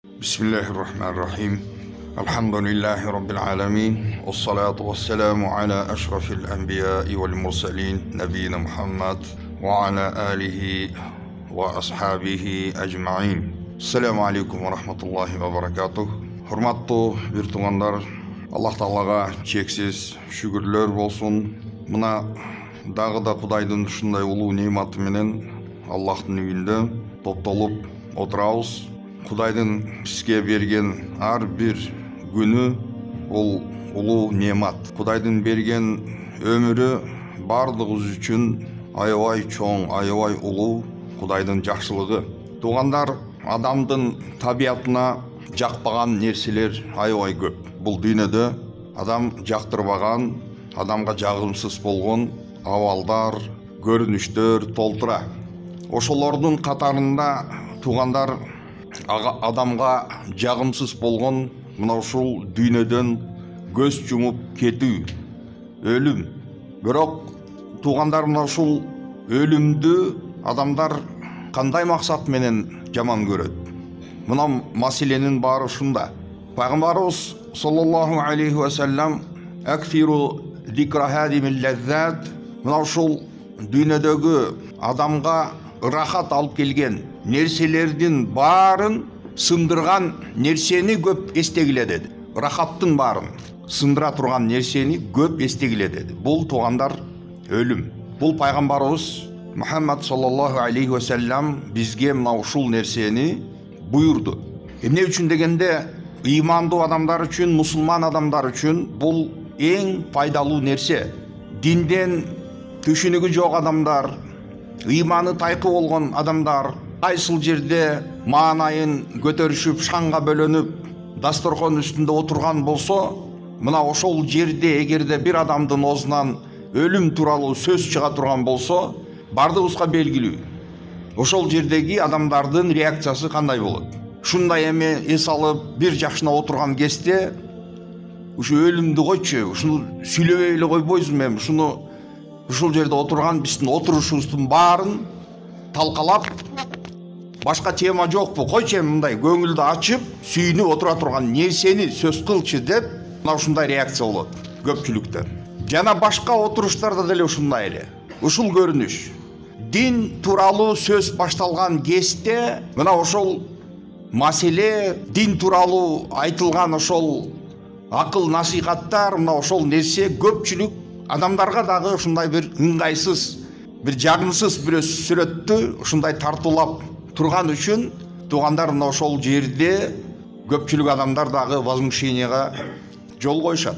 Bismillahirrahmanirrahim. Elhamdülillahi Rabbil alemin. Vessalatu vesselamu ala eşrafil enbiya'i vel mursalin. Nebiyyina Muhammed ve ala alihi ve ashabihi ecma'in. Selamu aleyküm ve rahmetullahi ve berekatuh. Hurmatlı bir tuğanlar, Allah Ta'alaga çeksiz şükürler bolsun. Mına dağı da Kuday'dın şunday ulu nimetı menen Allah'ın үйünde toптолуп отырабыз. Kuday'dın bizge bergen har bir günü ol ulu nemat. Kuday'dın bergen ömürü bardığız üçün aябай çoğun, aябай ulu Kuday'dın жақшылығы. Туғандар, адамдын табиатына жақпаған нерселер аябай көп. Бұл дүниеде адам жақтырбаған, адамға жағымсыз болған авалдар, көрүнүштөр толтыра. Ошолордун катарында туғандар адамға жағымсыз болған мына ушул дүйнөдөн көз жумуп кетүү, өлүм. Бирок туғандар мына ушул өлүмдү адамдар кандай максат менен жаман көрөт? Мына маселенин баары ушунда. Пайгамбарыбыз саллаллаху алейхи ва саллям акфиру зикра хадимил лаззат, мына ушул дүйнөдөгү адамга рахат алып келген нерселердин барын сындырган нерсени көп эстегиле деди. Рахаттын барын сындыра турган нерсени көп эстегиле деди. Бул тугандар өлүм. Бул пайгамбарыбыз Мухаммад саллаллаху алейхи ва саллям бизге мына ушул нерсени буйурду. Эмне үчүн дегенде, ыймандуу адамдар үчүн, мусулман адамдар үчүн бул эң пайдалуу нерсе. Динден түшүнүгү жок адамдар, ыйманы тайкы болгон адамдар кайсыл жерде маанайын көтөрүшүп, шанга бөлөнүп, дасторкон үстүндө отурган болсо, мына ошол жерде эгерде бир адамдын оозунан өлүм тууралуу сөз чыга турган болсо, бардыгыбызга белгилүү. Ошол жердеги адамдардын реакциясы кандай болот? Ушундай эме эс алып, бир жакшына отурган кезде, ушу өлүмдү койчу, ушуну сүйлөбөй эле койбойсузбу эми? Ушул жерде отурган биздин отурушубуздун баарын талкалап, башка тема жокпу, койчу эми мындай көңүлдү ачып, сүйүнүп отура турган нерсени сөз кылчы деп, мына ушундай реакция болот көпчүлүктөн. Жана башка отуруштарда деле ушундай эле. Ушул көрүнүш. Дин тууралуу сөз башталган кезде, мына ошол маселе, дин тууралуу айтылган ошол акыл насихаттар, мына ошол нерсе көпчүлүк адамдарга дагы ушундай бир ыңгайсыз, бир жагымсыз бир сүрөттү ушундай тартуулап турган үчүн тугандар мына ошол жерде көпчүлүк адамдар дагы возмущенияга жол коюшат.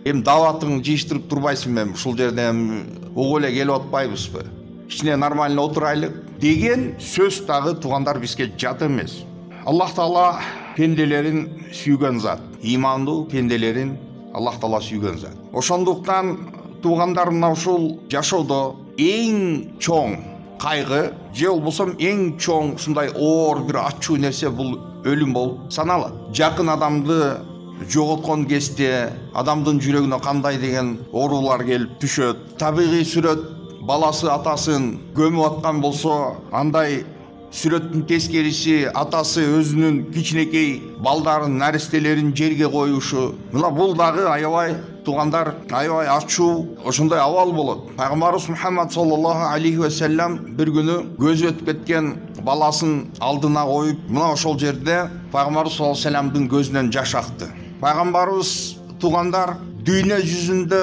Эми даватың жыйыштырып турбайсыңбы эми? Ушул жерде эми угуп эле келип атпайбызбы? Кичине нормально отурайлык деген сөз дагы тугандар бизге жат эмес. Аллах Таала пенделерин сүйгөн зат. Имандуу пенделерин Аллах Таала сүйгөн зат. Ошондуктан тугандар мына ушул жашоодо эң чоң кайгы, же болбосо эң чоң ушундай оор бир ачуу нерсе бул өлүм болуп саналат. Жакын адамды жоготкон кезде адамдын жүрөгүнө кандай деген оорулар келип түшөт. Табигый сүрөт, баласы атасын көмүп аткан болсо, андай сүрөттүн тескериси атасы өзүнүн кичинекей балдарын, наристелерин жерге коюшу. Мына бул дагы аябай тугандар, аябай ачуу ошондой абал болот. Пайгамбарыбыз Мухаммад саллаллаху алейхи ва саллям бир күнү көзү өтүп кеткен баласын алдына коюп, мына ошол жерде Пайгамбарыбыз саллаллаху алейхи ва саллямдын көзүнөн жаш акты. Пайгамбарыбыз тугандар дүйнө жүзүндө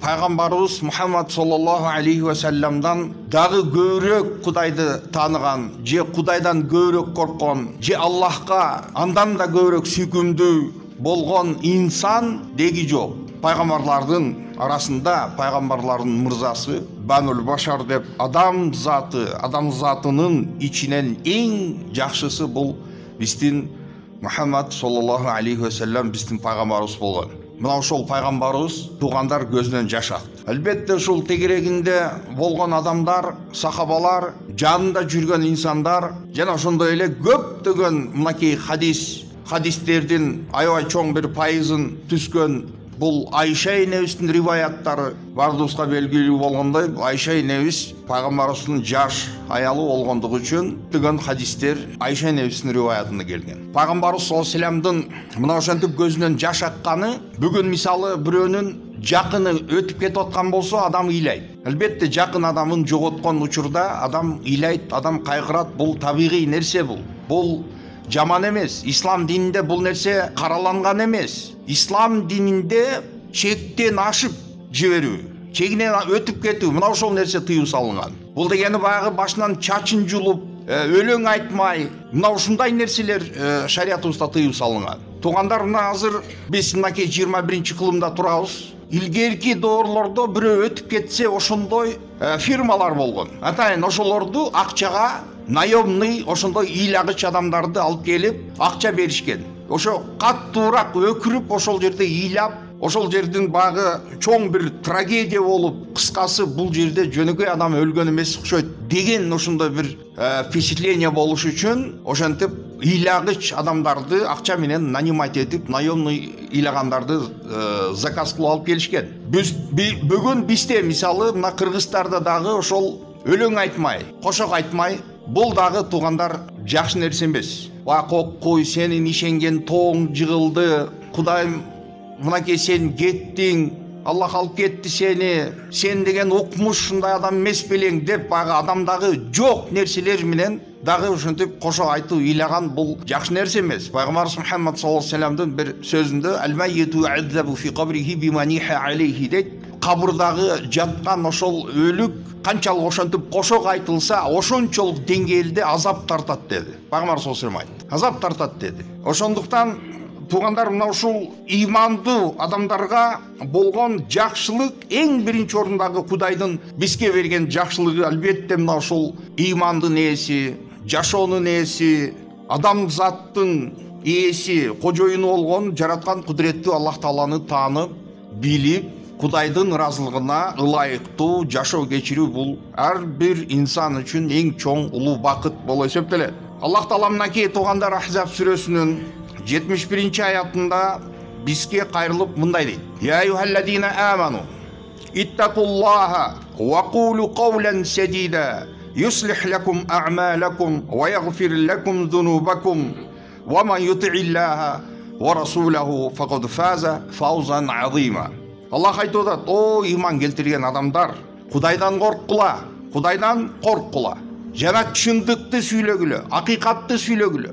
Пайгамбарыбыз Мухаммад саллаллаху алейхи ва саллямдан дагы көбүрөөк Кудайды тааныган, же Кудайдан көбүрөөк корккон, же Аллахка андан да көбүрөөк сүйкүмдүү болгон инсан деги жок. Пайгамбарлардын арасында пайгамбарлардын мырзасы Банул Башар деп адам затынын ичинен эң жакшысы бул биздин Мухаммад саллаллаху алейхи ва саллям, биздин пайгамбарыбыз болгон. Мына ошол пайгамбарыбыз тугандар көзүнөн жаш акты. Албетте ушул тегерегинде болгон адамдар, сахабалар, жанында жүргөн инсандар, жана ошондой эле көптөгөн мынакей хадистердин аябай чоң бир пайызын түзгөн Бул Айша энебиздин риваяттары бардыбызга белгилүү болгондой, Айша энебиз пайгамбарыбыздын жаш аялы болгондугу үчүн деген хадистер Айша энебиздин риваятында келген. Пайгамбарыбыз саллаллаху алейхи вассаламдын мына ошентип көзүнөн жаш акканы бүгүн мисалы бирөөнүн жакыны өтүп кетип аткан болсо адам ыйлайт. Албетте жакын адамын жоготкон учурда адам ыйлайт, адам кайгырат. Бул табигый нерсе бул. Бул жаман эмес. Ислам дининде бул нерсе караланган эмес. Ислам дининде чектен ашып жиберүү, чегинен өтүп кетүү, мына ошол нерсе тыюу салынган. Бул дегени баягы башынан чачын жулуп, өлөң айтмай, мына ушундай нерселер шариятыбызда тыюу салынган. Туугандар, мына азыр биз мынакей 21-чи кылымда турабыз. Илгерки доорлордо бирөө өтүп кетсе ошондой фирмалар болгон. Атайын ошолорду акчага наемный ошондой ыйлагыч адамдарды алып келип акча беришкен. Ошо каттуураак өкүрүп ошол жерде ыйлап, ошол жердин багы чоң бир трагедия болуп, кыскасы бул жерде жөнөкөй адам өлгөн эмес окшойт деген ошондой бир впечатление болуш үчүн ошентип ыйлагыч адамдарды акча менен нанимать этип, наемный ыйлагандарды заказ кылып алып келишкен. Бүгүн бизде мисалы мына Кыргызстарда дагы ошол өлөң айтмай, кошок айтмай, бул дагы туугандар жакшы нерсе эмес. Кой, сенин ишенген тооң жыгылды, Кудайым мынакей сен кеттиң, Аллах алып кетти сени, сен деген укмуш ушундай адам эмес белең деп багы адамдагы жок нерселер менен дагы ушинтип кошо айтуу, ыйлаган бул жакшы нерсе эмес. Пайгамбарыбыз Мухаммад саллаллаху алейхи вассаламдын бир сөзүндө «Ал-маййту ю'адзабу фи кабрихи бима ниха алейхи» дейт. Кабырдагы жаткан ошол өлүк канчалык ошентип кошок айтылса, ошончолук деңгээлде азап тартат деди. Пайгамбар саллаллаху алейхи вассалам айтты. Азап тартат деди. Ошондуктан туугандар, мына ушул ыймандуу адамдарга болгон жакшылык эң биринчи орундагы Кудайдын бизге берген жакшылыгы албетте мына ушул ыймандын ээси, жашоонун ээси, адамзаттын ээси, кожоюну болгон жараткан кудуреттүү Аллах Тааланы таанып, билип, Кудайдын ыраазылыгына ылайыктуу жашоо кечирүү бул ар бир инсан үчүн эң чоң улуу бакыт болуп эсептелет. Аллах Таала мынакей туугандар Ахзаб сүрөсүнүн 71-чи аятында бизге кайрылып мындай дейт: «Я айюхаллазина аману иттакуллаха ва кулу кавлан садида юслих лакум а'малакум ва ягфир лакум зунубакум ва ман юти'иллаха ва расулаху факад фаза фаузан азима». Аллах айтып атат: «О иман келтирген адамдар, Кудайдан корккула, Кудайдан корккула. Жана чындыкты сүйлөгүлө, акыйкатты сүйлөгүлө,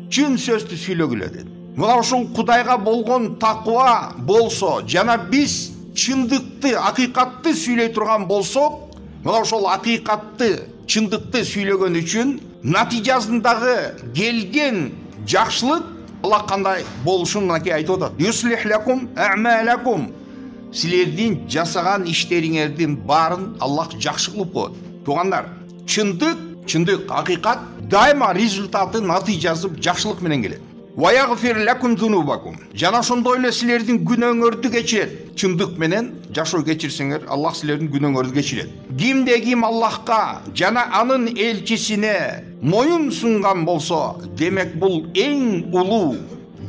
чын сөздү сүйлөгүлө» деди. Мына ушул Кудайга болгон таква болсо, жана биз чындыкты, акыйкатты сүйлөй турган болсок, мына ошол акыйкатты, чындыкты сүйлөгөн үчүн натыйжасындагы келген жакшылык Аллах кандай болушун мынакей айтып атат: «Юслих лакум а'малакум». Силердин жасаган иштериңердин баарын Аллах жакшы кылып коет. Туугандар, чындык, акыйкат дайыма результаты, натыйжасы жакшылык менен келет. «Ва ягфир лакум зунубакум». Жана ошондой эле силердин күнөөңөрдү кечирет. Чындык менен жашоо кечирсеңер, Аллах силердин күнөөңөрдү кечирет. Кимде ким Аллахка жана анын элчисине моюн сунган болсо, демек бул эң улуу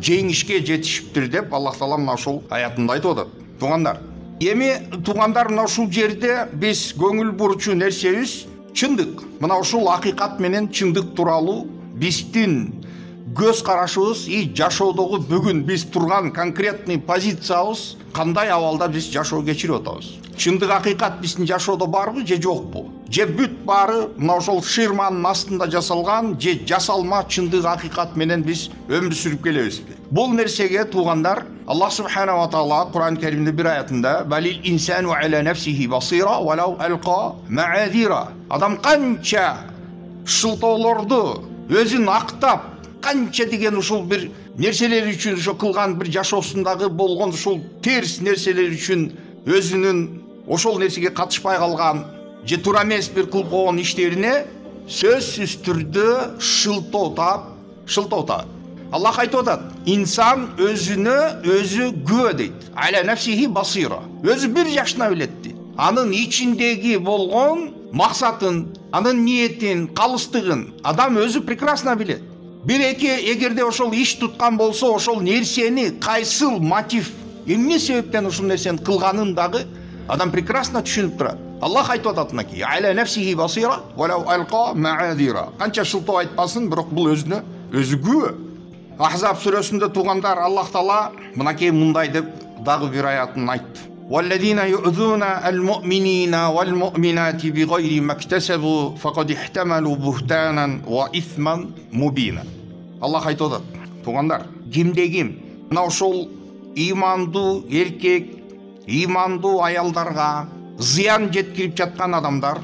жеңишке жетишиптир деп Аллах Таала мына ушул аятында айтып атат. Туугандар, эми туугандар, мына ушул жерде биз көңүл бурчу нерсебиз чындык. Мына ушул акыйкат менен чындык тууралуу биздин көз карашыбыз и жашоодогу бүгүн биз турган конкретный позициябыз кандай абалда биз жашоо кечирип атабыз. Чындык акыйкат биздин жашоодо барбы же жокпу? Же бүт баары мына ошол шырманын астында жасалган, же жасалма чындык акыйкат менен биз өмүр сүрүп келебизби? Бул нерсеге туугандар Аллах субхана ва таала Кур'ан Керимде бир аятында «Балил инсану аля нафсихи басира валау алqa ма'азира». Адам канча шылтоолорду өзүн актап, канча деген ушул бир нерселер үчүн ошо кылган бир жашоосундагы болгон ушул терс нерселер үчүн өзүнүн ошол нерсеге катышпай калган же туура эмес бир кылып койгон иштерине сөзсүз түрдө шылтоо таап. Аллах айтып атат: инсан өзүнө өзү күбө дейт. Аля нафсихи басира. Өзү бир жашына билет дейт. Анын ичиндеги болгон максатын, анын ниетин, калыстыгын адам өзү прекрасно билет. Бир эки эгерде ошол иш туткан болсо, ошол нерсени кайсыл мотив эмне себептен ушул нерсени кылганын дагы адам прекрасно түшүнүп турат. Аллах айтып атат мынакей: "Аля нафсихи басира, валау алqa маадира." Канча шылтоо айтпасын, бирок бул өзүнө өзү күбө. Ахзаб сүрөсүндө тугандар Аллах Таала мынакей мындай деп дагы бир аятын айтты: "Валлазина ю'зуна ал-му'минина вал-му'минати бигайри мактасабу фақад ихтамалу бухтанан ва исман мубина." Аллах айтып атат: тугандар, кимде-ким мына ошол имандуу эркек, имандуу аялдарга зыян жеткирип жаткан адамдар,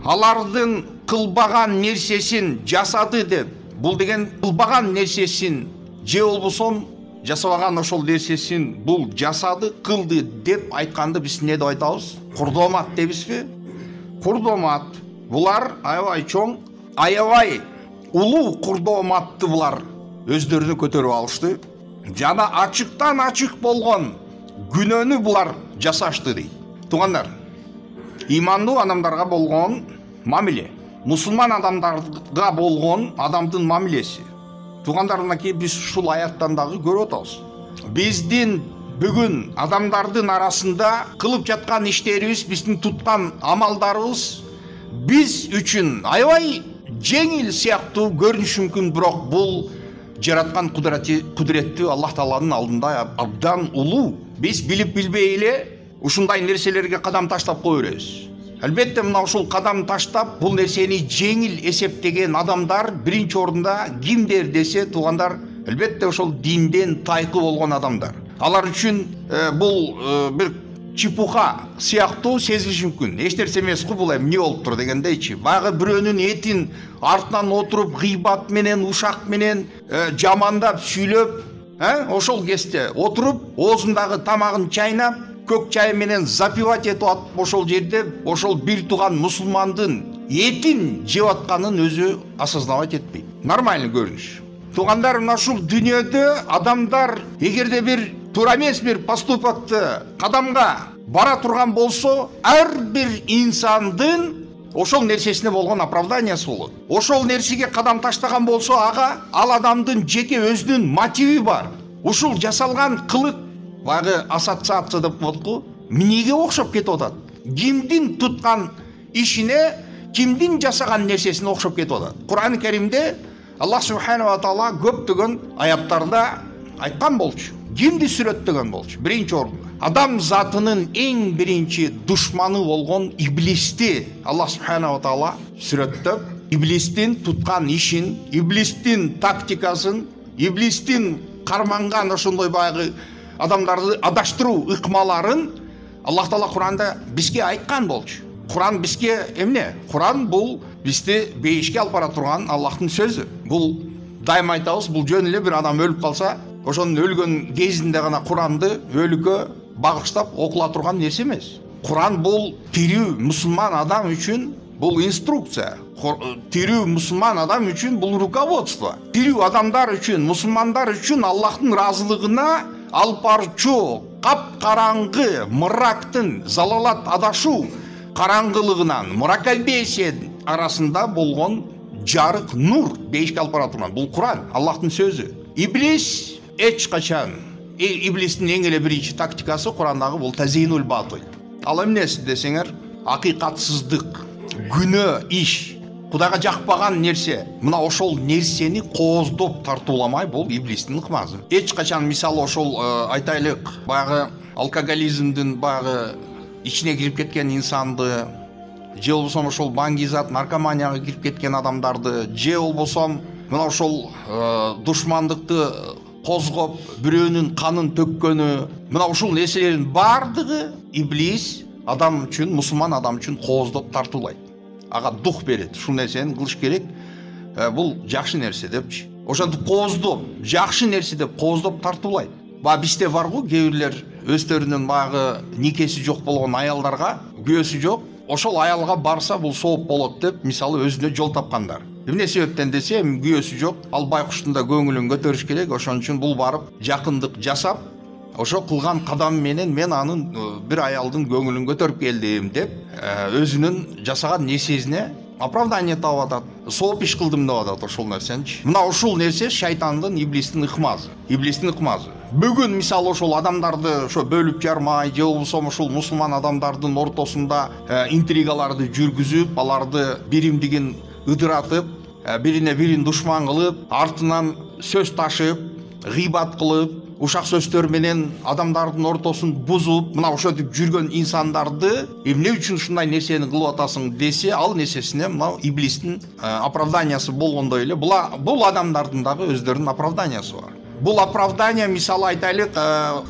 алардын кылбаган нерсесин жасады деп, бул деген кылбаган нерсесин же болбосо жасабаган ошол нерсесин бул жасады, кылды деп айтканды биз эмне деп айтабыз? Курдомат дейбизби? Курдомат. Булар аябай чоң, аябай улуу курдоматты булар өздөрүнө көтөрүп алышты. Жана ачыктан ачык болгон күнөөнү булар жасашты дейт. Тугандар, имандуу адамдарга болгон мамиле, мусулман адамдарга болгон адамдын мамилеси. Тугандар, мынакей биз ушул аяттан дагы көрүп атабыз. Биздин бүгүн адамдардын арасында кылып жаткан иштерибиз, биздин туткан амалдарыбыз биз үчүн аябай жеңил сыяктуу көрүнүшү мүмкүн, бирок бул жараткан кудуреттүү Аллах Тааланын алдында абдан улуу. Биз билип билбей эле ушундай нерселерге кадам таштап кое беребиз. Албетте мына ушул кадам таштап бул нерсени жеңил эсептеген адамдар биринчи орунда кимдер десе, тугандар, албетте ошол динден тайкы болгон адамдар. Алар үчүн бул бир чипуха сыяктуу сезилиши мүмкүн. Эч нерсе эмес го бул, эмне болуптур дегендейчи. Баягы бирөөнүн этин артынан отуруп гыйбат менен, ушак менен жамандап сүйлөп, ошол кезде отуруп, оозундагы тамагын чайнап, көк чай менен запивать этип атып, ошол жерде ошол бир туган мусулмандын этин жеп атканын өзү осознавать этпейт. Нормальный көрүнүш. Тугандар, мына ушул дүйнөдө адамдар эгерде бир туура эмес бир поступокты кадамга бара турган болсо, ар бир инсандын ошол нерсесине болгон оправданиясы болот. Ошол нерсеге кадам таштаган болсо, ал адамдын жеке өзүнүн мотиви бар. Ушул жасалган кылык баягы ассоциация деп болду, минеге окшоп кетип атат. Кимдин туткан ишине, кимдин жасаган нерсесине окшоп кетип атат. Кур'ан-ы Каримде Аллах субханала ва таала көптөгөн аяттарда айткан болчу. Кимди сүрөттөгөн болчу? Биринчи орунда адам затынын эң биринчи душманы болгон иблисти Аллах субханала ва таала сүрөттөп, иблистин туткан ишин, иблистин тактикасын, иблистин карманган ошондой баягы адамдарды адаштыруу ыкмаларын Аллах Таала Кур'анда бизге айткан болчу. Кур'ан бизге эмне? Кур'ан бул бизди бейишке алып бара турган Аллахтын сөзү. Бул дайыма айтабыз, бул жөн эле бир адам өлүп калса, ошонун өлгөн кезинде гана Кур'анды өлүккө багыштап окула турган нерсе эмес. Кур'ан бул тирүү мусулман адам үчүн бул инструкция. Тирүү мусулман адам үчүн бул руководство. Тирүү адамдар үчүн, мусулмандар үчүн Аллахтын ыраазылыгына алып барчу кап-караңгы мырактын залалат адашуу караңгылыгынан муракабесе арасында болгон жарык нур бейишке алып бара турган бул Кур'ан, Аллахтын сөзү. Иблис эч качан, иблистин эң эле биринчи тактикасы Кур'андагы бул тазинул батыл. Ал эмнеси десеңер, акыйкатсыздык, күнөө иш, Кудайга жакпаган нерсе. Мына ошол нерсени кооздоп тартууламай бул иблистин ыкмасы. Эч качан мисалы ошол айтайлык баягы алкоголизмдин баягы ичине кирип кеткен инсанды, же болбосо ошол баңгизат наркоманияга кирип кеткен адамдарды, же болбосо мына ошол душмандыкты козгоп бирөөнүн канын төккөнү, мына ушул нерселердин бардыгы иблис адам үчүн, мусулман адам үчүн кооздоп тартуулайт. Ага дух берет, ушул нерсени кылыш керек, бул жакшы нерсе депчи. Ошентип кооздоп, жакшы нерсе деп кооздоп тартуулайт. Бизде бар го кээ бирлер өздөрүнүн баягы никеси жок болгон аялдарга, күйөөсү жок, ошол аялга барса бул сооп болот деп мисалы өзүнө жол тапкандар. Эмне себептен десе, күйөөсү жок, ал байкуштун да көңүлүн көтөрүш керек, ошон үчүн бул барып жакындык жасап, ошо кылган кадам менен мен анын бир аялдын көңүлүн көтөрүп келдим деп өзүнүн жасаган нерсесине оправдание тауып атат, сооп иш кылдым деп атат ошол нерсеничи. Мына ушул нерсе шайтандын, иблистин ыкмазы. Иблистин ыкмазы. Бүгүн мисалы ошол адамдарды ошо бөлүп жармай, же болбосо ушул мусулман адамдардын ортосунда интригаларды жүргүзүп, аларды биримдигин ыдыратып, бирине бирин душман кылып, артынан сөз ташып, гыйбат кылып, ушак сөздөр менен адамдардын ортосун бузуп, мына ошентип жүргөн инсандарды эмне үчүн ушундай нерсени кылып атасың десе, ал нерсесине мына иблистин оправданиясы болгондой эле бул адамдардын дагы өздөрүнүн оправданиясы бар. Бул оправдание мисалы айтайлык,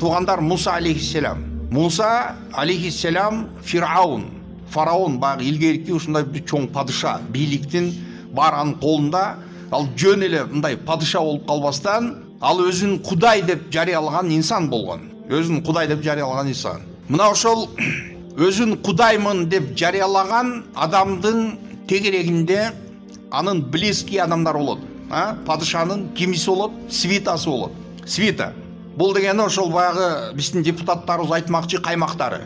туугандар Муса алейхиссалам. Муса алейхиссалам фараон багы илгерки ушундай бир чоң падыша, бийликтин бар анын колунда, ал жөн эле мындай падыша болуп калбастан, ал өзүн Кудай деп жарыялаган инсан болгон. Өзүн Кудай деп жарыялаган инсан. Мына ошол өзүн Кудаймын деп жарыялаган адамдын тегерегинде анын близкий адамдар болот. Падышанын кимиси болот? Свитасы болот. Свита. Бул дегени ошол баягы биздин депутаттарыбыз айтмакчы каймактары.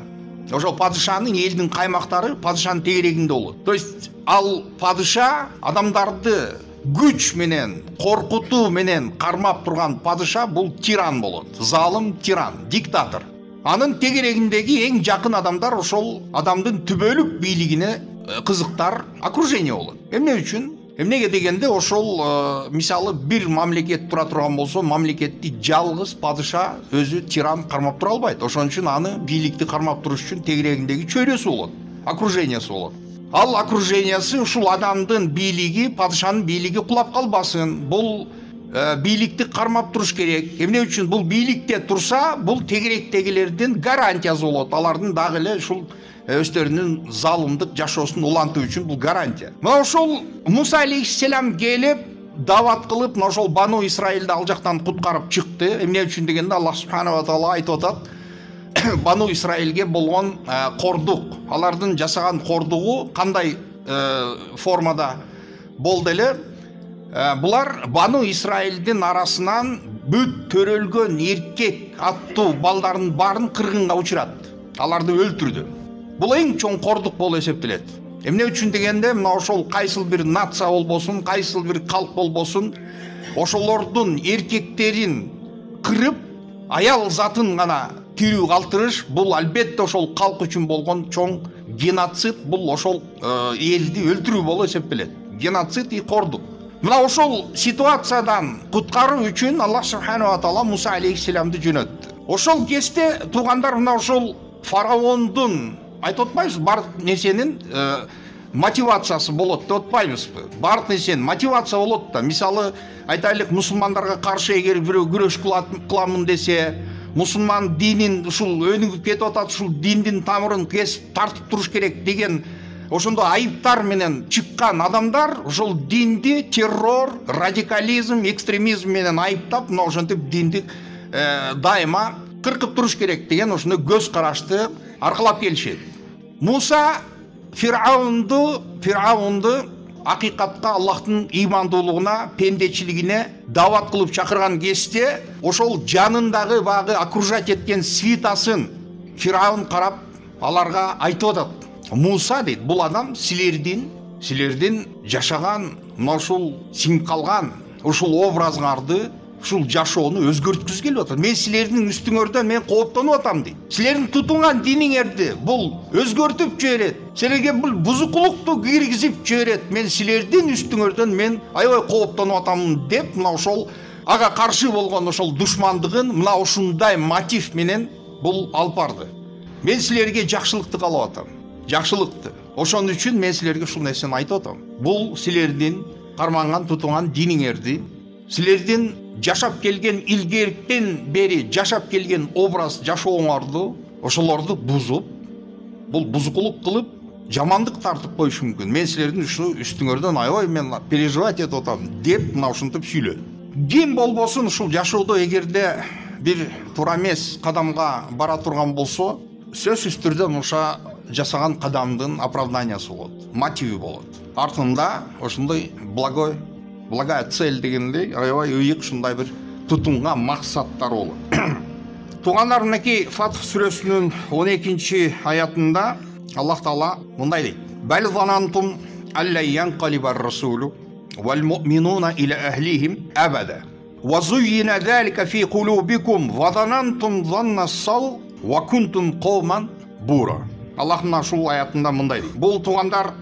Ошол падышанын элдин каймактары падышанын тегерегинде болот. То есть ал падыша адамдарды күч менен, коркутуу менен кармап турган падыша бул тиран болот. Залым тиран, диктатор. Анын тегерегиндеги эң жакын адамдар ошол адамдын түбөлүк бийлигине кызыктар, окружение болот. Эмне үчүн? Эмнеге дегенде ошол мисалы бир мамлекет тура турган болсо, мамлекетти жалгыз падыша өзү тиран кармап тура албайт. Ошон үчүн аны бийликти кармап туруш үчүн тегерегиндеги чөйрөсү болот, окружениясы болот. Ал окружениясы ушул адамдын бийлиги, падышанын бийлиги кулап калбасын. Бул бийликти кармап туруш керек. Эмне үчүн? Бул бийликте турса, бул тегеректегилердин гарантиясы болот. Алардын дагы эле ушул өздөрүнүн залымдык жашоосун улантуу үчүн бул гарантия. Мына ошол Муса алейхиссалам келип, дават кылып, мына ошол Бану Исраилди ал жактан куткарып чыкты. Эмне үчүн дегенде Аллах субханаху ва таала айтып атат, Бану Исраилге болгон кордук, алардын жасаган кордугу кандай формада болду эле? Булар Бану Исраилдин арасынан бүт төрөлгөн эркек аттуу балдардын баарын кыргынга учурат. Аларды өлтүрдү. Бул эң чоң кордук болуп эсептелет. Эмне үчүн дегенде, мына ошол кайсыл бир нация болбосун, кайсыл бир калк болбосун, ошолордун эркектерин кырып, аял затын гана тирүү калтырыш, бул албетте ошол калк үчүн болгон чоң геноцид, бул ошол элди өлтүрүү болуп эсептелет. Геноцид и кордук. Мына ошол ситуациядан куткаруу үчүн Аллах субханаху ва таала Муса алейхиссаламды жөнөттү. Ошол кезде туугандар, мына ошол фараондун айтып атпайбыз, бардык нерсенин мотивациясы болот деп атпайбызбы? Бардык нерсенин мотивация болот да. Мисалы айтайлык, мусулмандарга каршы эгер бирөө күрөш кыламын десе, мусулман динин ушул өнүгүп кетип атат, ушул диндин тамырын кесип тартып туруш керек деген ошондой айыптар менен чыккан адамдар ошол динди террор, радикализм, экстремизм менен айыптап, мына ошентип динди дайыма кыркып туруш керек деген ошондой көз карашты аркылап келишет. Муса Фираунду акыйкатка Аллахтын ыймандуулугуна, пендечилигине дават кылып чакырган кезде, ошол жанындагы багы окружать эткен свитасын Фираун карап аларга айтып атат. Муса дейт, бул адам силердин жашаган, мына ушул сиңип калган ушул образыңарды, ушул жашоону өзгөрткүзүп келип атат. Мен силердин үстүңөрдөн мен кооптонуп атам дейт. Силердин тутунган диниңерди бул өзгөртүп жиберет. Силерге бул бузукулукту киргизип жиберет. Мен силердин үстүңөрдөн мен аябай кооптонуп атам деп, мына ошол ага каршы болгон ошол душмандыгын мына ушундай мотив менен бул алып барды. Мен силерге жакшылыкты каалап атам. Жакшылыкты. Ошон үчүн мен силерге ушул нерсени айтып атам. Бул силердин карманган тутунган диниңерди, силердин жашап келген илгерктен бери жашап келген образ жашооңорду, ошолорду бузуп, бул бузукулук кылып, жамандык тартып коюш мүмкүн. Мен силердин ушу үстүңөрдөн аябай мен переживать этип атам деп, мына ушинтип сүйлөдү. Ким болбосун ушул жашоодо эгерде бир туура эмес кадамга бара турган болсо, сөзсүз түрдө муша жасаган кадамдын оправданиясы болот, мотиви болот. Артында ошондой благая цель дегендей аябай ыйык ушундай бир тутумга максаттар болот. Туугандар, мынакей Фатх сүрөсүнүн 12-аятында Аллах Таала мындай дейт: "Бал занантум алла янқалибар расулу вал муъминуна иля ахлихим абада ва зуйина залика фи кулубикум ва занантум занна сау ва кунтум қауман бура. Аллахтың ашул аятында мындай дейді: бұл туғандар,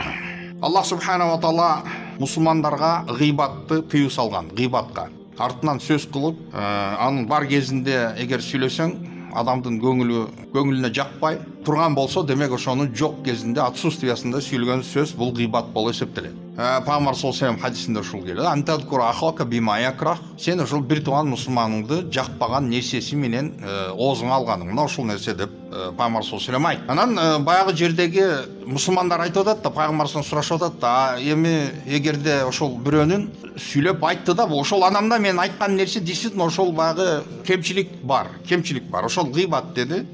Аллах субханала тағала мұсылмандарға ғибатты тыю салған, ғибатқа артынан сөз қылып, аның бар кезінде егер сөйлесең, адамдың көңіліне жақпай тұрған болса, демек ошоны жоқ кезінде, отсутствиясында сөйлеген сөз бұл ғибат болып есептеледі. Пайғамбар саллаллаху алейхи хадисінде ушул келеді: антадкура ахака бима якрах, сен ушул бір туған мұсылманыңды жақпаған нерсесі менен оозуңа алганың, мына ушул нерсе деп пайғамбар саллаллаху алейхи айтты. Анан баягы жердеги мұсылмандар айтып атат да, пайғамбардан сурашып атат да, эми эгерде ошол бирөөнүн сүйлөп айтты да, ошол адамда мен айткан нерсе действительно ошол баягы кемчилик бар, ошол гыйбат деди.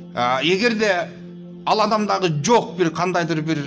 Эгерде ал адамдагы жок бир кандайдыр бир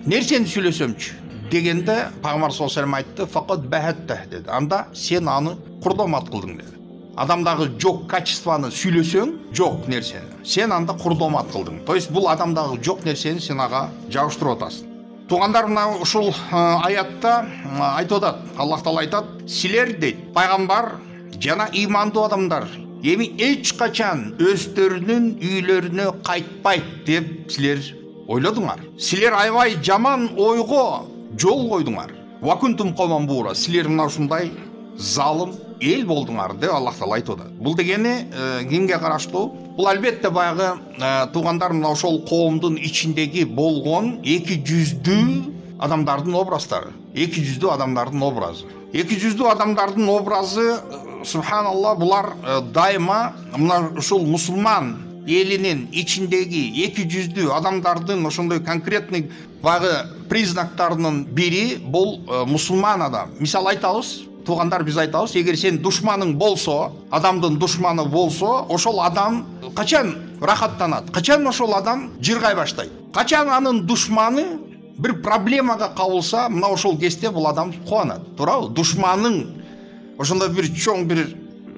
нерсени сүйлөсөмчү дегенде, пайгамбар саллаллаху алейхи айтты: факат бахатта деди. Анда сен аны курдомат кылдың деди. Адамдагы жок качествоны сүйлөсөң, жок нерсени сен анда курдомат кылдың. То есть бул адамдагы жок нерсени сен ага жабыштырып атасың. Тугандар, мына ушул аятта айтып атат, Аллах Таала айтат: силер дейт, пайгамбар жана имандуу адамдар эми эч качан өздөрүнүн үйлөрүнө кайтпайт деп силер ойлодуңар. Силер аябай жаман ойго жол койдуңар. Вакунтум кавман бура, силер мына ушундай залым эл болдуңар деп Аллах Таала айтып атат. Бул дегени кимге караштуу? Бул албетте баягы тугандар, мына ошол коомдун ичиндеги болгон эки жүздүү адамдардын образдары. Эки жүздүү адамдардын образы. Эки жүздүү адамдардын образы, субханалла, булар дайыма мына ушул мусулман элинин ичиндеги эки жүздүү адамдардын ошондой конкретный баягы признактарынын бири бул мусулман адам. Мисал айтабыз, тугандар, биз айтабыз, эгер сен душманың болсо, адамдын душманы болсо, ошол адам качан рахаттанат, качан ошол адам жыргай баштайт, качан анын душманы бир проблемага кабылса, мына ошол кезде бул адам кубанат, туурабы? Душманың ошондой бир чоң бир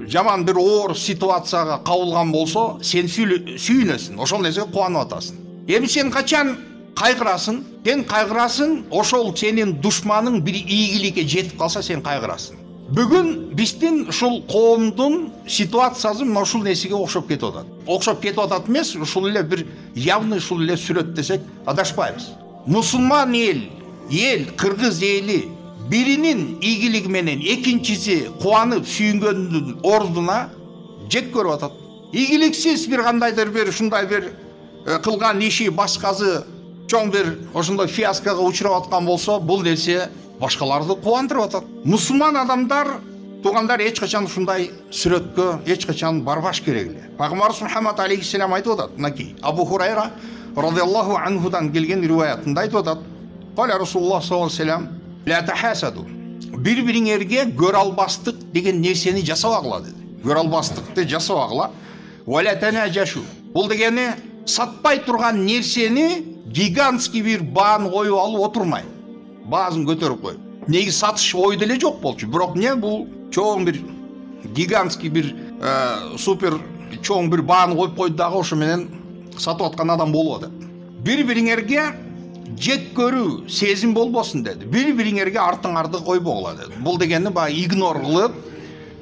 жаман бир оор ситуацияга кабылган болсо, сен сүйүнөсүң, ошол нерсеге кубанып атасың. Эми сен качан кайгырасың? Сен кайгырасың, ошол сенин душманың бир ийгиликке жетип калса, сен кайгырасың. Бүгүн биздин ушул коомдун ситуациясы мына ушул нерсеге окшоп кетип атат. Окшоп кетип атат эмес, ушул эле бир явный ушул эле сүрөт десек адашпайбыз. Мусулман эл, кыргыз эли биринин ийгилиги менен экинчиси кубанып сүйүнгөндүн ордуна жек көрүп атат. Ийгиликсиз бир кандайдыр бир ушундай бир кылган иши башкасы чоң бир ошондой фиаскага учурап аткан болсо, бул нерсе башкаларды кубандырып атат. Мусулман адамдар, тугандар, эч качан ушундай сүрөткө эч качан барбаш керек эле. Пайгамбарыбыз Мухаммад алейхиссалам айтып атат, мынакей Абу Хурайра радиаллаху анхудан келген риwayatында айтып атат: "Кала Расулуллах саллаллаху алейхи вассалам, ла тахасаду, бири-бириңерге көрө албастык деген нерсени жасабагыла" деди. Көрө албастыкты жасабагыла. "Ва ла танажашу", бул дегени сатпай турган нерсени гигантский бир баан коюп алып отурмай, баазын көтөрүп коюп. Неги сатыш ойдо эле жок болчу, бирок не бул чоң бир гигантский бир супер чоң бир баан коюп койду дагы ошо менен сатып аткан адам болуп атат. Бири-бириңерге жек көрүү сезим болбосун деди. Бири-бириңерге артыңарды койбогула деди. Бул дегени баягы игнор кылып,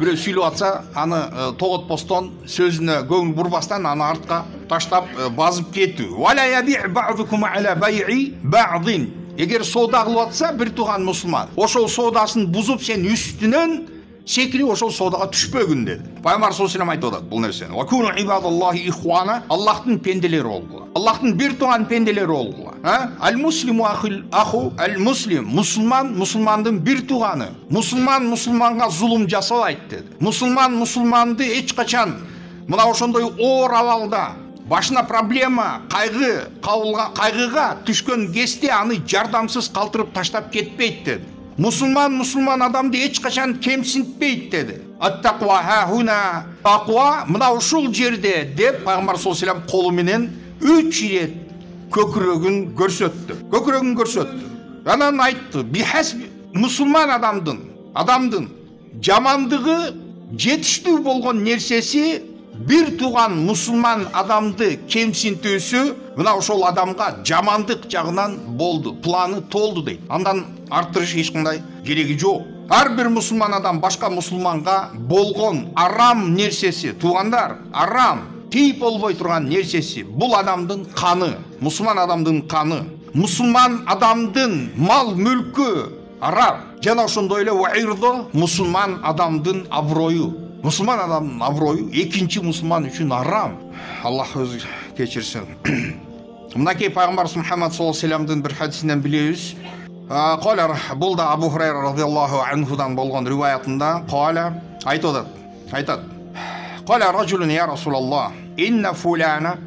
бирөө сүйлөп атса, аны тоготпостон, сөзүнө көңүл бурбастан аны артка таштап базып кетүү. Вала яби ба'дукум аля бай'i ба'дин. Эгер соода кылып атса бир туган мусулман, ошол соодасын бузуп сен үстүнөн секирип ошол соодага түшпөгүн деди. Пайгамбар саллаллаху алейхи айтып атат бул нерсени. Ва куну ибадаллахи ихвана, Аллахтын пенделери болгула. Аллахтын бир туган пенделери болгула. Ал муслиму аху ал муслим, мусулман мусулмандын бир туганы. Мусулман мусулманга зулум жасабайт деди. Мусулман мусулманды эч качан мына ошондой оор абалда башына проблема, кайгыга түшкөн кезде аны жардамсыз калтырып таштап кетпейт деди. Мусулман адамды эч качан кемсинтпейт деди. Ат-тaqwa ха-хуна, тaqwa мына ушул жерде деп пайгамбар саллаллаху алейхи колу менен 3 рет көкүрөгүн көрсөттү. Анан айтты: бихас мусулман адамдын жамандыгы жетиштүү болгон нерсеси bir туған мұсылман адамды кемсінтөсі, мына ошол адамға жамандық жағынан болды, планы толды дейді. Андан арттырыш ешқандай керегі жоқ. Әрбір мұсылман адам башқа мұсылманға болған арам нәрсесі, туғандар, арам, тиіп болбой тұрған нәрсесі, бұл адамдың қаны, мұсылман адамдың қаны, мұсылман адамдың мал мүлкі арам. Жана ошондой эле уайрдо мұсылман адамдың абройу. Müslüman adamın abroyu ikinci Müslüman için haram. Allah özü geçirsin. Mınaki Peygamber Muhammed sallallahu aleyhi ve sellem'den bir hadisinden biliyoruz. Kale bu da Abu Hurayra radıyallahu anhu'dan bolgan rivayetinde kale aytadı. Kale raculun ya Resulallah inne fulana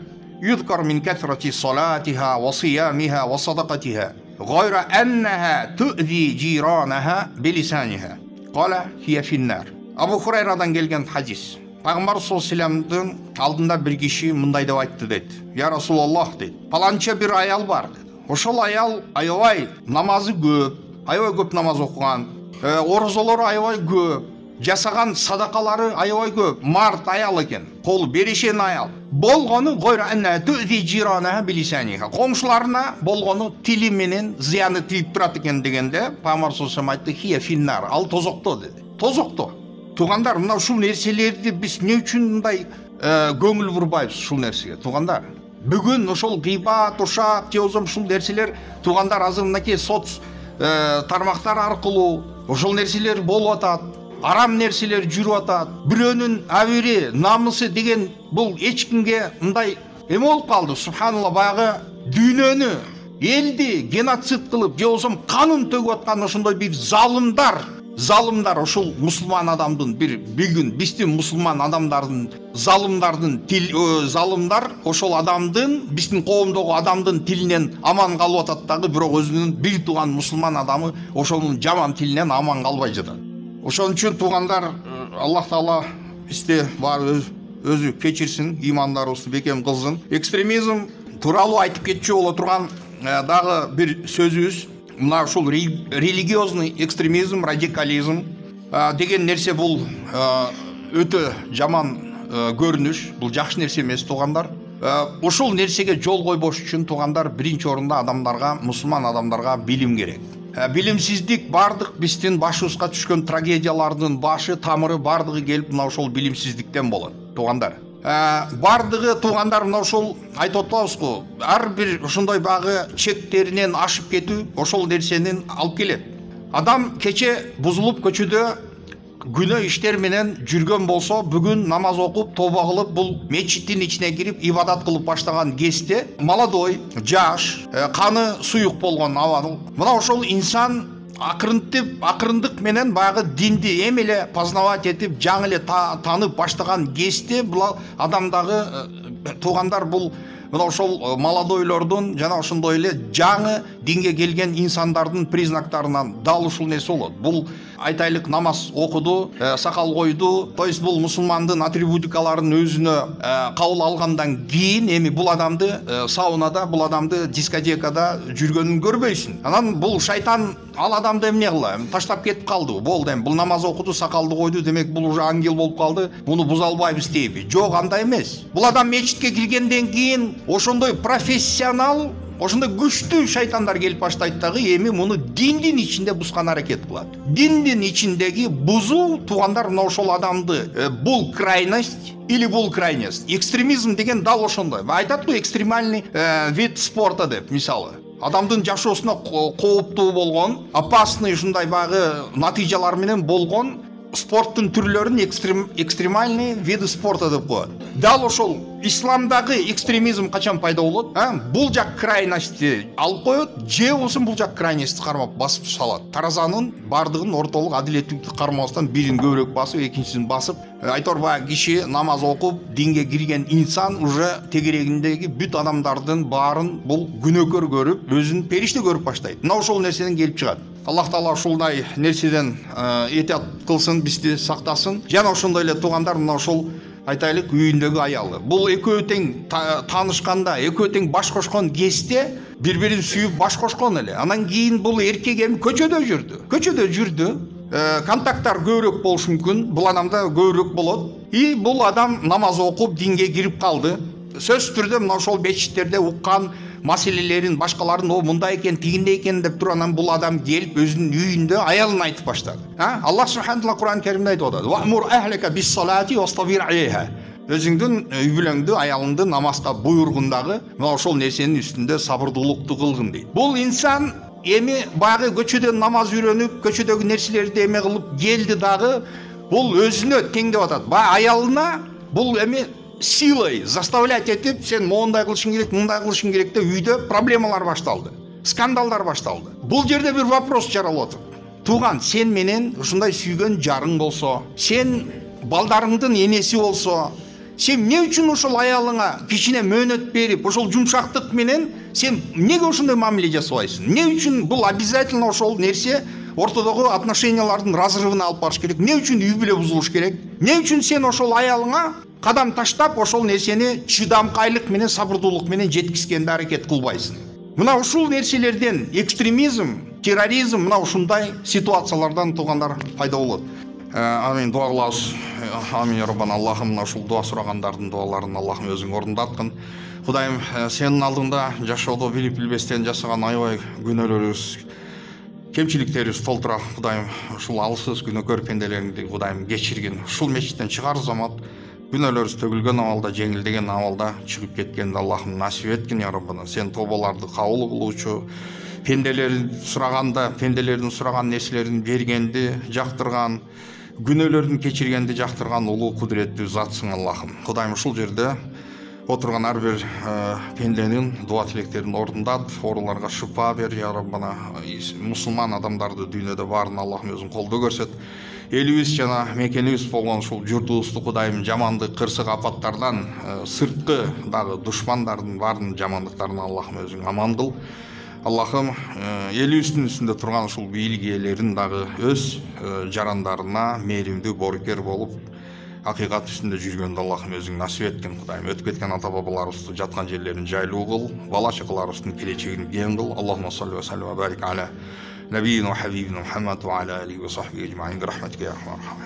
yuzkar min kethreti salatiha ve siyamiha ve sadakatiha gayra enneha tu'zi jiranaha bilisaniha. Kale hiye finnar. Abu Hurayra'dan gelgen hadis. Peygamber sallallahu aleyhi ve sellem'den aldığında bir kişi mınday деп айтты dedi. Ya Resulallah dedi. Palanca bir ayal var dedi. Oşol ayal ayvay namazı көп, ayvay көп namaz okugan, oruzaları ayvay көп, жасаған садақалары ayvay көп, mart ayal eken, kol berişen ayal. Bolgonu goyra enne tu'zi jiranaha bilisaniha. Komşularına bolgonu tili menen ziyanı tilip turat eken degende Peygamber sallallahu aleyhi ve sellem aytты hiye finnar, al tozokto dedi. Tozokto. Туғандар, мынау шул нәрселерді біз не үшін мындай көңіл бұрбайбыз шул нәрсеге, туғандар? Бүгін ошол гыйбат, ушак, теозом шул нәрселер туғандар азыр мынакей соц тармактар аркылуу ошол нәрселер болуп атат, арам нәрселер жүрүп атат. Бирөөнүн абири, намысы деген бул эч кимге мындай эме болуп калды. Субханалла, баягы дүйнөнү, элди геноцид кылып, же болсо канын төгүп аткан ошондой бир залымдар ошол мусулман адамдын bir gün биздин мусулман адамдардын залымдар ошол адамдын биздин коомдогу адамдын тилинен аман калып атат дагы, бирок өзүнүн бир тууган мусулман адамы ошонун жаман тилинен аман калбай жатат. Ошон үчүн туугандар, Аллах Таала бизди бар өзү кечирсин, имандарыбызды бекем кылсын. Экстремизм тууралуу айтып кетчү боло турган дагы бир сөзүбүз мына ушул религиозный экстремизм, радикализм деген нерсе бул өтө жаман көрүнүш, бул жакшы нерсе эмес туугандар. Ошол нерсеге жол койбош үчүн туугандар биринчи орунда адамдарга, мусулман адамдарга билим керек. Билимсиздик бардык биздин башыбызга түшкөн трагедиялардын башы, тамыры бардыгы келип мына ошол билимсиздиктен болот туугандар. Бардыгы туугандар мына ошол айтып атабызго, ар бир ошондой багы чектеринен ашып кетүү ошол нерсенин алып келет. Адам кече бузулуп көчөдө күнөө иштер менен жүргөн болсо, бүгүн намаз окуп, тоба кылып, бул мечиттин ичине кирип ибадат кылып баштаган кезде молодой, жаш, каны суюк болгон абал. Мына ошол инсан акырындык менен баягы динди эми эле познавать этип, жаңы эле танып баштаган кезде бул адамдагы туугандар, бул мына ошол молодойлордун жана ошондой эле жаңы динге келген инсандардын признактарынан дал ушул нерсе болот. Бул айтайлык намаз окуду, сакал койду, то есть бул мусулмандын атрибутикаларын өзүнө кабыл алгандан кийин эми бул адамды саунада, бул адамды дискотекада жүргөнүн көрбөйсүн. Анан бул шайтан ал адамды эмне кыла, таштап кетип калды. Болду, эми бул намаз окуду, сакалды койду, демек бул уже ангел болуп калды. Муну буза албайбыз дейби? Жок, андай эмес. Бул адам мечитке киргенден кийин ошондой профессионал, ошондой күчтүү шайтандар келип баштайт дагы, эми муну диндин ичинде бузган аракет кылат. Диндин ичиндеги бузуу туугандар мына ошол адамды бул крайность или бул крайность. Экстремизм деген дал ошондой. Айтат го экстремальный вид спорта деп, мисалы. Адамдын жашоосуна кооптуу болгон, опасный ушундай багы натыйжалар менен болгон спорттун түрлөрүн экстремальный виды спорта деп коет. Дал ошол исламдагы экстремизм качан пайда болот? Бул жак крайностьти алып коет, же болсо бул жак крайностьти кармап басып салат. Таразанын бардыгын ортолук адилеттүүлүктү кармабастан бирин көбүрөөк басып, экинчисин басып, айтор баягы киши намаз окуп, динге кирген инсан уже тегерегиндеги бүт адамдардын баарын бул күнөөкөр көрүп, өзүн периште көрүп баштайт. Мына ошол нерседен келип чыгат. Аллах Таала ушулдай нерседен этият кылсын, бизди сактасын. Жана ошондой эле туугандар, мына ошол айтайлык үйүндөгү аялы. Бул экөө тең таанышканда, экөө тең баш кошкон кезде бири-бирин сүйүп баш кошкон эле. Анан кийин бул эркек эми көчөдө жүрдү. контакттар көбірек болушы мүмкін, бұл адамда көбірек болады. И бұл адам намаз оқып динге кіріп қалды. Сөз түрде мына ошол мешіттерде уккан маселелерин башкаларын мындай экен, тигиндей экен деп турганан бұл адам келип өзүнүн үйүндө аялын айтып баштады. Аллах субханаху ва таала Кур'ан Керимде айтып атат: "Ва'мур ахлика бис-салати вастабир алейха." Өзүңдүн үй бүлөңдү, аялыңды намазга буйругундагы мына ошол нерсенин үстүндө сабырдуулукту кылгын дейт. Бул инсан эми баягы көчөдөн намаз үйрөнүп, көчөдөгү нерселерди эме кылып келди дагы, бул өзүнө тең деп атат. Аялына бул эми силой заставлять этип, сен мондай кылышың керек, мындай кылышың керек деп үйдө проблемалар башталды, скандалдар башталды. Бул жерде бир вопрос жаралып атат. Туган, сен менен ушундай сүйгөн жарың болсо, сен балдарыңдын энеси болсо, сен эмне үчүн ошол аялыңа кичине мөөнөт берип, ошол жумшактык менен сен эмнеге ошондой мамиле жасабайсың? Эмне үчүн бул обязательно ошол нерсе ортодогу отношениялардын разрывына алып барыш керек? Эмне үчүн үй бүлө бузулуш керек? Эмне үчүн сен ошол аялыңа кадам таштап ошол нерсени чыдамкайлык менен, сабырдуулук менен жеткизгенде аракет кылбайсың? Мына ушул нерселерден экстремизм, терроризм, мына ушундай ситуациялардан туугандар пайда болот. Амин, дуа кылабыз. Амин, я Раббана. Аллахым, мына ушул дуа сурагандардын дуаларын Аллахым өзүң орундаткын. Кудайым, сенин алдыңда жашоодо билип билбестен жасаган аябай күнөөлөрүбүз, кемчиликтерибиз толтура. Кудайым, ушул алсыз күнөөкөр пенделериңди Кудайым кечиргин. Ушул мечиттен чыгар замат күнөөлөрүбүз төгүлгөн абалда, жеңилдеген абалда чыгып кеткенди Аллахым насип эткин, я Раббана. Сен тоболарды кабыл кылуучу, пенделердин сураган нерселерин бергенди жактырган, күнөөлөрдүн кечиргенди жактырган улуу кудуреттүү затсың Аллахым. Кудайым, ушул жерде отурган ар бир пенденин дуа тилектерин орундат, ооруларга шыпа бер, я Раббана. Мусулман адамдарды дүйнөдө баарын Аллахым өзүң колдоо көрсөт. Элибиз жана мекенибиз болгон ушул журтубузду Кудайым жамандык, кырсык апаттардан, сырткы дагы душмандардын баарын жамандыктарынан Аллахым өзүң аман кыл. Аллахым, элибиздин үстүндө турган ушул бийлик ээлерин дагы өз жарандарына мээримдүү боорукер болуп, акыйкат үстүндө жүргөндө Аллахым өзүң насип эткин. Кудайым, өтүп кеткен ата бабаларыбызды жаткан жерлерин жайлуу кыл, бала чакаларыбыздын келечегин кең кыл. Аллахумма салли ва саллим ва барик аля набийина ва хабибина Мухаммад ва аля алихи ва сахбихи ажмаин bi rahmatika ya arhamar rahimin.